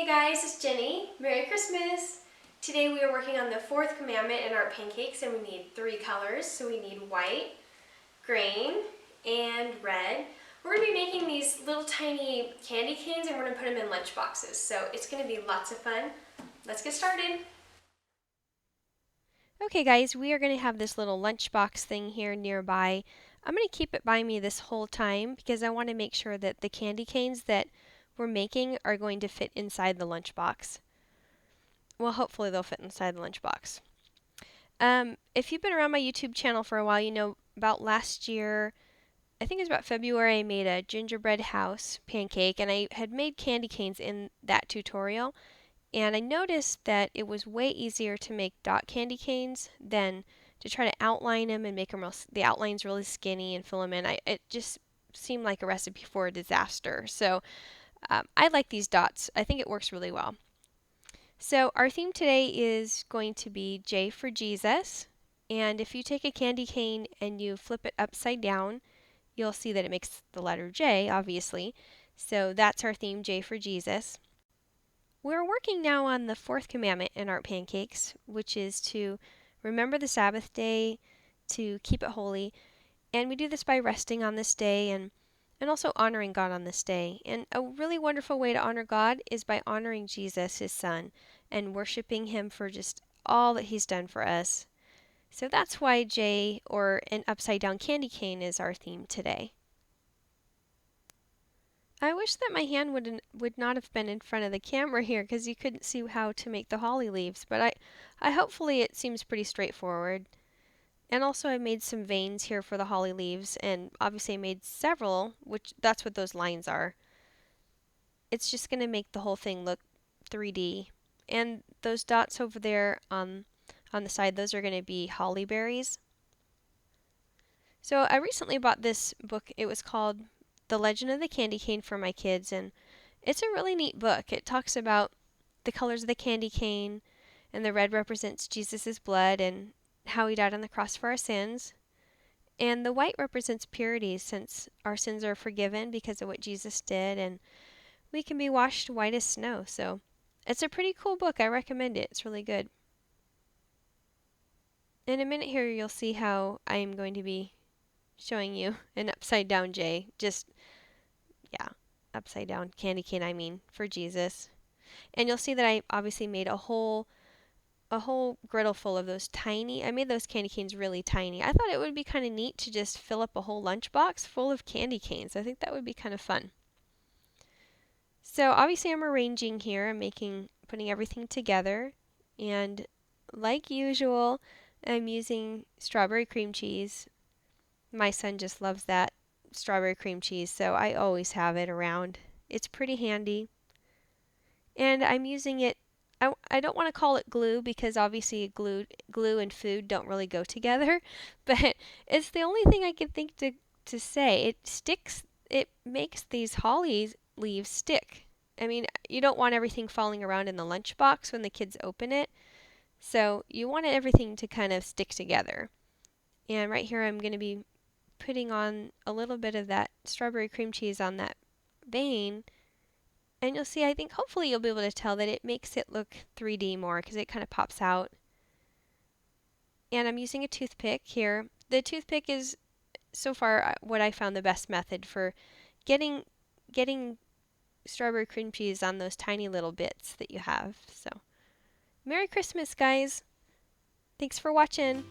guys, it's Jenny. Merry Christmas! Today we are working on the fourth commandment in our pancakes, and we need three colors. So we need white, green, and red. We're going to be making these little tiny candy canes, and we're going to put them in lunch boxes. So it's going to be lots of fun. Let's get started. Okay guys, we are going to have this little lunchbox thing here nearby. I'm going to keep it by me this whole time because I want to make sure that the candy canes that we're making are going to fit inside the lunchbox. Well, hopefully they'll fit inside the lunchbox. If you've been around my YouTube channel for a while, you know about last year, I think it was about February, I made a gingerbread house pancake, and I had made candy canes in that tutorial. And I noticed that it was way easier to make dot candy canes than to try to outline them and make them the outlines really skinny and fill them in. It just seemed like a recipe for a disaster. So I like these dots. I think it works really well. So our theme today is going to be J for Jesus. And if you take a candy cane and you flip it upside down, you'll see that it makes the letter J, obviously. So that's our theme, J for Jesus. We're working now on the fourth commandment in our pancakes, which is to remember the Sabbath day, to keep it holy. And we do this by resting on this day and also honoring God on this day. And a really wonderful way to honor God is by honoring Jesus, his son, and worshiping him for just all that he's done for us. So that's why J, or an upside down candy cane, is our theme today. I wish that my hand would not have been in front of the camera here because you couldn't see how to make the holly leaves, but I hopefully it seems pretty straightforward. And also I made some veins here for the holly leaves, and obviously I made several, which that's what those lines are. It's just going to make the whole thing look 3D. And those dots over there on the side, those are going to be holly berries. So I recently bought this book. It was called The Legend of the Candy Cane for my kids, and it's a really neat book. It talks about the colors of the candy cane, and the red represents Jesus' blood and how he died on the cross for our sins. And the white represents purity, since our sins are forgiven because of what Jesus did, and we can be washed white as snow. So it's a pretty cool book. I recommend it. It's really good. In a minute here, you'll see how I am going to be showing you an upside down J. Yeah, upside down candy cane, I mean, for Jesus. And you'll see that I obviously made a whole griddle full of those tiny. I made those candy canes really tiny. I thought it would be kind of neat to just fill up a whole lunchbox full of candy canes. I think that would be kind of fun. So obviously I'm arranging here. I'm putting everything together, and like usual, I'm using strawberry cream cheese. My son just loves that strawberry cream cheese, so I always have it around. It's pretty handy. And I'm using it. I don't want to call it glue because obviously glue and food don't really go together, but it's the only thing I can think to say. It sticks, it makes these holly leaves stick. I mean, you don't want everything falling around in the lunchbox when the kids open it, so you want everything to kind of stick together. And right here I'm going to be putting on a little bit of that strawberry cream cheese on that vein. And you'll see, I think hopefully you'll be able to tell that it makes it look 3D more because it kind of pops out. And I'm using a toothpick here. The toothpick is so far what I found the best method for getting strawberry cream cheese on those tiny little bits that you have. So, Merry Christmas, guys! Thanks for watching!